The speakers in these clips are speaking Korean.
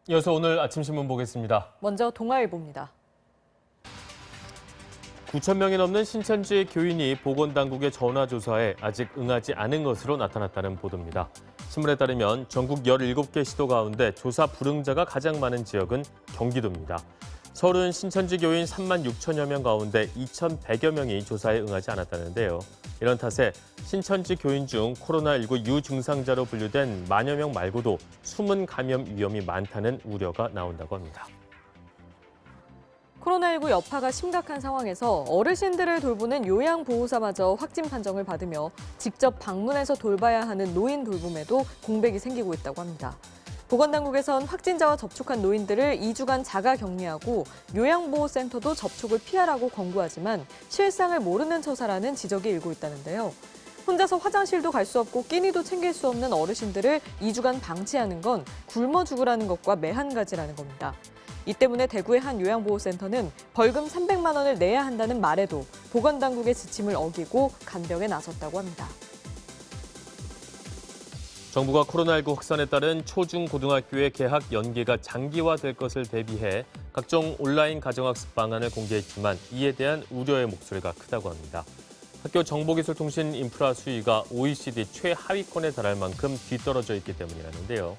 이어서 오늘 아침 신문 보겠습니다. 먼저 동아일보입니다. 9천 명이 넘는 신천지 교인이 보건당국의 전화조사에 아직 응하지 않은 것으로 나타났다는 보도입니다. 신문에 따르면 전국 17개 시도 가운데 조사 불응자가 가장 많은 지역은 경기도입니다. 서울은 신천지 교인 3만 6천여 명 가운데 2,100여 명이 조사에 응하지 않았다는데요. 이런 탓에 신천지 교인 중 코로나19 유증상자로 분류된 만여 명 말고도 숨은 감염 위험이 많다는 우려가 나온다고 합니다. 코로나19 여파가 심각한 상황에서 어르신들을 돌보는 요양보호사마저 확진 판정을 받으며 직접 방문해서 돌봐야 하는 노인 돌봄에도 공백이 생기고 있다고 합니다. 보건당국에선 확진자와 접촉한 노인들을 2주간 자가 격리하고 요양보호센터도 접촉을 피하라고 권고하지만 실상을 모르는 처사라는 지적이 일고 있다는데요. 혼자서 화장실도 갈 수 없고 끼니도 챙길 수 없는 어르신들을 2주간 방치하는 건 굶어 죽으라는 것과 매한가지라는 겁니다. 이 때문에 대구의 한 요양보호센터는 벌금 300만 원을 내야 한다는 말에도 보건당국의 지침을 어기고 간병에 나섰다고 합니다. 정부가 코로나19 확산에 따른 초중고등학교의 개학 연기가 장기화될 것을 대비해 각종 온라인 가정학습 방안을 공개했지만 이에 대한 우려의 목소리가 크다고 합니다. 학교 정보기술통신 인프라 수위가 OECD 최하위권에 달할 만큼 뒤떨어져 있기 때문이라는데요.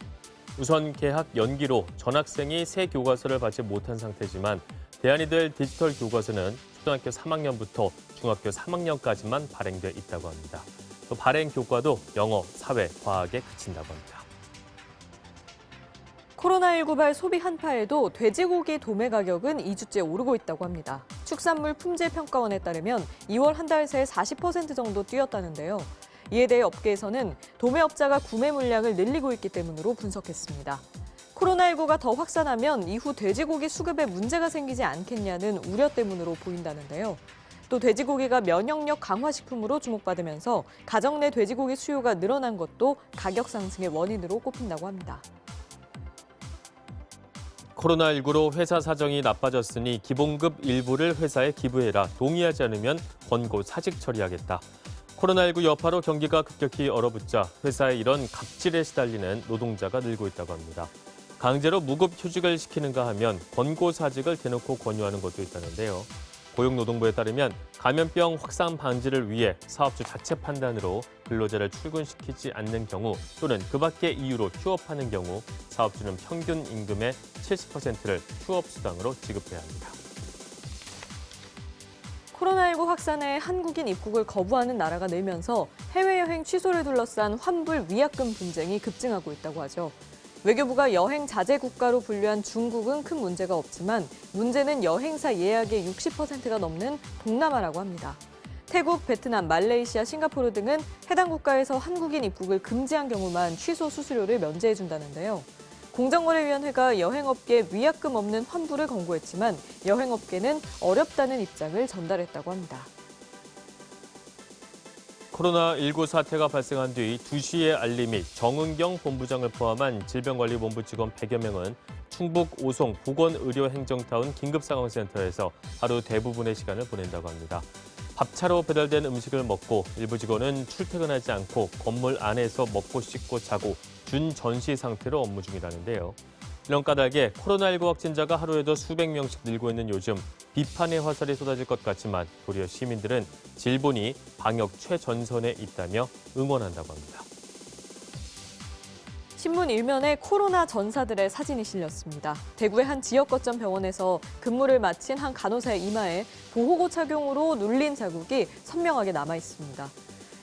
우선 개학 연기로 전학생이 새 교과서를 받지 못한 상태지만 대안이 될 디지털 교과서는 초등학교 3학년부터 중학교 3학년까지만 발행돼 있다고 합니다. 또 발행 교과도 영어, 사회, 과학에 그친다고 합니다. 코로나19발 소비 한파에도 돼지고기 도매 가격은 2주째 오르고 있다고 합니다. 축산물 품질평가원에 따르면 2월 한 달 새 40% 정도 뛰었다는데요. 이에 대해 업계에서는 도매업자가 구매 물량을 늘리고 있기 때문으로 분석했습니다. 코로나19가 더 확산하면 이후 돼지고기 수급에 문제가 생기지 않겠냐는 우려 때문으로 보인다는데요. 또 돼지고기가 면역력 강화 식품으로 주목받으면서 가정 내 돼지고기 수요가 늘어난 것도 가격 상승의 원인으로 꼽힌다고 합니다. 코로나19로 회사 사정이 나빠졌으니 기본급 일부를 회사에 기부해라. 동의하지 않으면 권고 사직 처리하겠다. 코로나19 여파로 경기가 급격히 얼어붙자 회사에 이런 갑질에 시달리는 노동자가 늘고 있다고 합니다. 강제로 무급 휴직을 시키는가 하면 권고 사직을 대놓고 권유하는 것도 있다는데요. 고용노동부에 따르면 감염병 확산 방지를 위해 사업주 자체 판단으로 근로자를 출근시키지 않는 경우 또는 그 밖의 이유로 휴업하는 경우 사업주는 평균 임금의 70%를 휴업수당으로 지급해야 합니다. 코로나19 확산에 한국인 입국을 거부하는 나라가 늘면서 해외여행 취소를 둘러싼 환불 위약금 분쟁이 급증하고 있다고 하죠. 외교부가 여행 자제 국가로 분류한 중국은 큰 문제가 없지만 문제는 여행사 예약의 60%가 넘는 동남아라고 합니다. 태국, 베트남, 말레이시아, 싱가포르 등은 해당 국가에서 한국인 입국을 금지한 경우만 취소 수수료를 면제해준다는데요. 공정거래위원회가 여행업계에 위약금 없는 환불을 권고했지만 여행업계는 어렵다는 입장을 전달했다고 합니다. 코로나19 사태가 발생한 뒤 2시에 알림이 정은경 본부장을 포함한 질병관리본부 직원 100여 명은 충북 오송 보건의료행정타운 긴급상황센터에서 하루 대부분의 시간을 보낸다고 합니다. 밥차로 배달된 음식을 먹고 일부 직원은 출퇴근하지 않고 건물 안에서 먹고 씻고 자고 준전시 상태로 업무 중이라는데요. 이런 까닭에 코로나19 확진자가 하루에도 수백 명씩 늘고 있는 요즘 비판의 화살이 쏟아질 것 같지만 도리어 시민들은 질본이 방역 최전선에 있다며 응원한다고 합니다. 신문 일면에 코로나 전사들의 사진이 실렸습니다. 대구의 한 지역 거점 병원에서 근무를 마친 한 간호사의 이마에 보호구 착용으로 눌린 자국이 선명하게 남아 있습니다.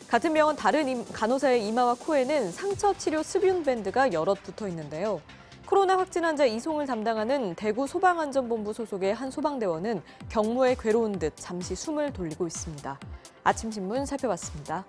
같은 병원 다른 간호사의 이마와 코에는 상처 치료 수분 밴드가 여럿 붙어 있는데요. 코로나 확진 환자 이송을 담당하는 대구 소방안전본부 소속의 한 소방대원은 경무에 괴로운 듯 잠시 숨을 돌리고 있습니다. 아침 신문 살펴봤습니다.